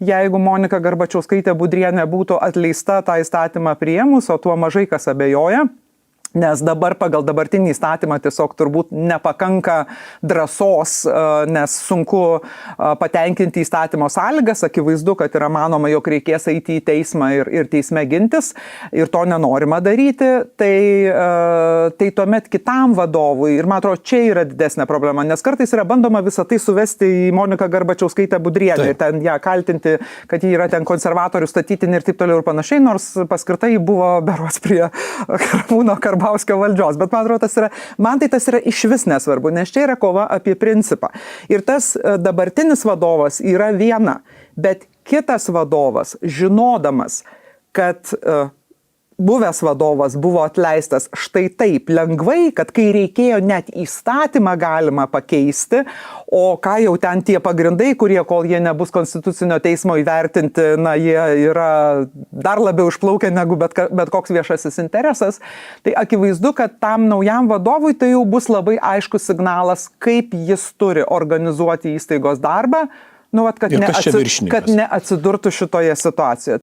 jeigu Monika Garbačiauskaitė Budrienė būtų atleista tą įstatymą priėmus, o tuo mažai kas abejoja. Nes dabar pagal dabartinį įstatymą tiesiog turbūt nepakanka drąsos, nes sunku patenkinti įstatymo sąlygas, akivaizdu, kad yra manoma, jog reikės eiti į teismą ir teisme gintis ir to nenorima daryti, tai tuomet kitam vadovui, ir man atrodo, čia yra didesnė problema, nes kartais yra bandoma visą tai suvesti į Moniką Garbačiauskaitę Budrienę ir ten ją kaltinti, kad ji yra ten konservatorių statytinė ir taip toliau ir panašiai, nors paskirta ji buvo berods prie Ramūno Karbauskio valdžios, bet man tai tas yra išvis nesvarbu, nes čia yra kova apie principą. Ir tas dabartinis vadovas yra viena, bet kitas vadovas, žinodamas, kad buvęs vadovas buvo atleistas štai taip lengvai, kad kai reikėjo net įstatymą galima pakeisti, o ką jau ten tie pagrindai, kurie kol jie nebus konstitucinio teismo įvertinti, jie yra dar labiau išplaukę negu bet koks viešasis interesas, tai akivaizdu, kad tam naujam vadovui tai jau bus labai aiškus signalas, kaip jis turi organizuoti įstaigos darbą, kad neatsidurtų šitoje situacijoje.